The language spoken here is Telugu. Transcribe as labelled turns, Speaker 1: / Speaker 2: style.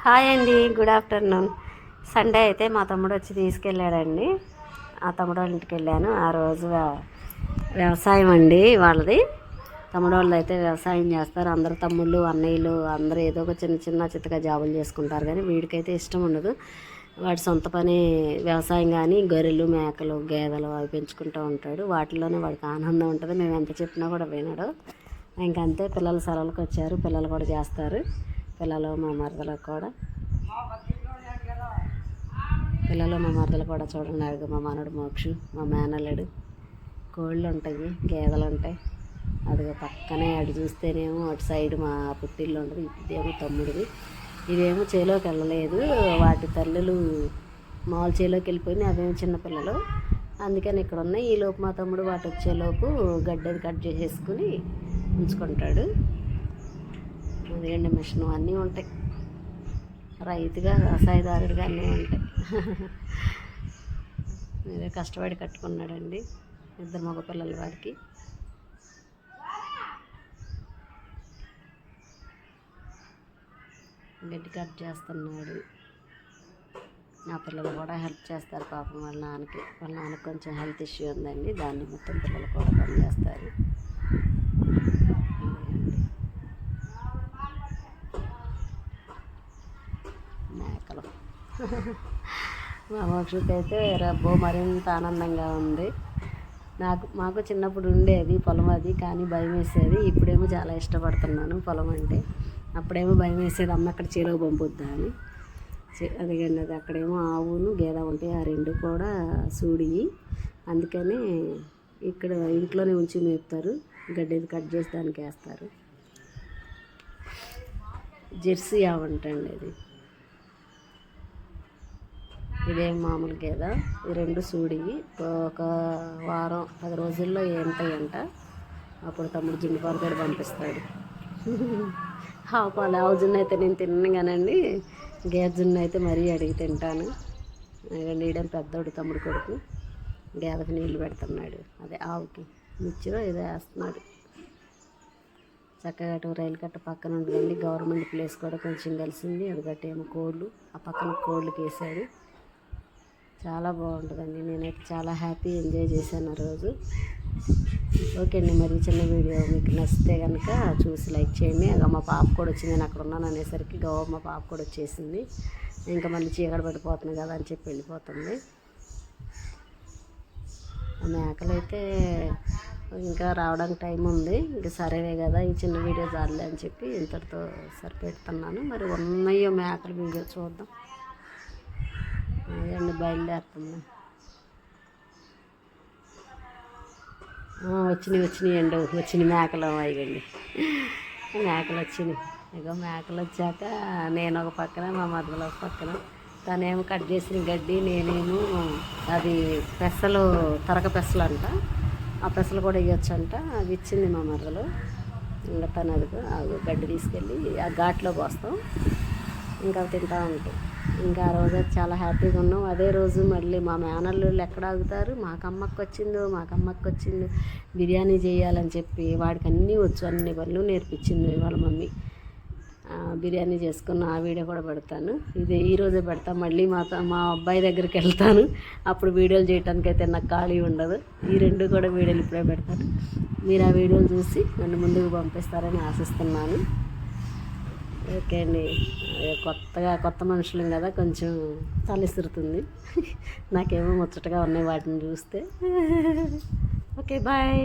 Speaker 1: హాయ్ అండి, గుడ్ ఆఫ్టర్నూన్. సండే అయితే మా తమ్ముడు వచ్చి తీసుకెళ్ళాడండి. ఆ తమ్ముడు వాళ్ళ ఇంటికి వెళ్ళాను. ఆ రోజు వ్యవసాయం అండి వాళ్ళది. తమ్ముడు వాళ్ళు అయితే వ్యవసాయం చేస్తారు. అందరు తమ్ముళ్ళు అన్నయ్యలు అందరూ ఏదో ఒక చిన్న చిన్న చిత్తగా జాబులు చేసుకుంటారు, కానీ వీడికైతే ఇష్టం ఉండదు. వాడి సొంత పని వ్యవసాయం, కానీ గొర్రెలు మేకలు గేదెలు అవి పెంచుకుంటూ ఉంటాడు. వాటిలోనే వాడికి ఆనందం ఉంటుంది. మేము ఎంత చెప్పినా కూడా వినడు. ఇంకంతే, పిల్లలు సెలవులకు వచ్చారు, పిల్లలు కూడా చేస్తారు. పిల్లలు మా మరదలకు కూడా చూడండి. అడుగు మా మనడు మోక్షు, మా మేనల్లుడు. కోళ్ళు ఉంటాయి, గేదెలు ఉంటాయి. అదిగో పక్కనే అటు చూస్తేనేమో అటు సైడ్ మా పుట్టిల్లు ఉంటుంది, ఇదేమో తమ్ముడిది. ఇదేమో చేలోకి వెళ్ళలేదు, వాటి తల్లులు మామూలు చేలోకి వెళ్ళిపోయినాయి. అవేమో చిన్నపిల్లలు, అందుకని ఇక్కడ ఉన్నాయి. ఈలోపు మా తమ్ముడు వాటి వచ్చేలోపు గడ్డది కట్ చేసేసుకుని ఉంచుకుంటాడు. అదేంటి మిషన్ అన్నీ ఉంటాయి. రైతుగా వ్యవసాయదారుడిగా అన్నీ ఉంటాయి. మీరే కష్టపడి కట్టుకున్నాడండి, ఇద్దరు మగపిల్లలు వాడికి. గడ్డి కట్ చేస్తున్నాడు. నా పిల్లలు కూడా హెల్ప్ చేస్తారు పాపం. వాళ్ళ నాన్నకి కొంచెం హెల్త్ ఇష్యూ ఉందండి, దాన్ని మొత్తం పిల్లలు కూడా పని చేస్తారు. మేకలు మా మోక్షకి అయితే రబ్బో మరింత ఆనందంగా ఉంది. మాకు చిన్నప్పుడు ఉండేది పొలం అది, కానీ భయం వేసేది. ఇప్పుడేమో చాలా ఇష్టపడుతున్నాను పొలం అంటే. అప్పుడేమో భయం వేసేది, అమ్మ అక్కడ చెరువు పంపుద్దా అని. అదిగండి, అది అక్కడేమో ఆవును గేదె ఉంటాయి, ఆ రెండు కూడా సూడియి. అందుకని ఇక్కడ ఇంట్లోనే ఉంచి మేపుతారు. గడ్డేది కట్ చేసి దానికి వేస్తారు. జెర్సీ ఆవు అంటండి ఇది. ఇదేం మామూలు గేదె. ఈ రెండు సూడివి. ఒక వారం 10 రోజుల్లో ఏంటాయంట. అప్పుడు తమ్ముడు జున్ను పాలు కూడా పంపిస్తాడు. ఆవు పాలు, ఆవు జున్ను అయితే నేను తిన్నాను కానండి, గేదె జున్ను అయితే మరీ అడిగి తింటాను. నీడేం పెద్దోడు తమ్ముడు కొడుకు గేదెకి నీళ్ళు పెడుతున్నాడు. అదే ఆవుకి మిర్చిలో ఏదో వేస్తున్నాడు. చక్కగా అటు రైలు కట్ట పక్కన ఉంటుందండి. గవర్నమెంట్ ప్లేస్ కూడా కొంచెం కలిసింది. అది కట్టేమో కోళ్ళు, ఆ పక్కన కోళ్ళకి వేసాడు. చాలా బాగుంటుందండి. నేనైతే చాలా హ్యాపీ ఎంజాయ్ చేశాను ఆ రోజు. ఓకే అండి, మరి చిన్న వీడియో మీకు నచ్చితే కనుక చూసి లైక్ చేయండి. అలా మా పాప కూడా వచ్చింది, నేను అక్కడ ఉన్నాను అనేసరికి మా పాప కూడా వచ్చేసింది. ఇంకా మళ్ళీ చీకటి పడిపోతుంది కదా అని చెప్పి వెళ్ళిపోతుంది. ఆ మేకలు అయితే ఇంకా రావడానికి టైం ఉంది. ఇంకా సరేనే కదా, ఈ చిన్న వీడియో చాలే అని చెప్పి ఇంతటితో సరిపెడుతున్నాను. మరి ఉన్నాయో మేకలు వీడియో చూద్దాం. అదండి, బయలుదేరుతుంది. వచ్చినాయి మేకలు. అయ్యండి, మేకలు వచ్చినాయి. ఇక మేకలు వచ్చాక నేను ఒక పక్కన, మా మరదలు ఒక పక్కన. తనేమో కట్ చేసిన గడ్డి, నేనేమో అది పెసలు, తరక పెసలు అంట, ఆ పెసలు కూడా ఇవ్వచ్చు అంట. అవి ఇచ్చింది మా మరదలు. ఇంకా తను అదిగో గడ్డి తీసుకెళ్ళి ఆ ఘాట్లో పోస్తాం, ఇంకా తింటూ ఉంటాం. ఇంకా ఆ రోజు చాలా హ్యాపీగా ఉన్నాం. అదే రోజు మళ్ళీ మా మేనల్లుళ్ళు ఎక్కడ ఆగుతారు, మాకమ్మకి వచ్చిందో బిర్యానీ చేయాలని చెప్పి వాడికి అన్నీ వచ్చు, అన్ని పనులు నేర్పించింది వాళ్ళ మమ్మీ. బిర్యానీ చేసుకున్న ఆ వీడియో కూడా పెడతాను. ఈరోజే పెడతాను. మళ్ళీ మా అబ్బాయి దగ్గరికి వెళ్తాను, అప్పుడు వీడియోలు చేయడానికి అయితే నాకు ఖాళీ ఉండదు. ఈ రెండు కూడా వీడియోలు ఇప్పుడే పెడతాను. మీరు ఆ వీడియోలు చూసి నన్ను ముందుకు పంపిస్తారని ఆశిస్తున్నాను. ఓకే అండి, కొత్త మనుషులం కదా, కొంచెం తలెసురుతుంది. నాకేమో ముచ్చటగా ఉన్నాయి వాటిని చూస్తే. Okay, bye.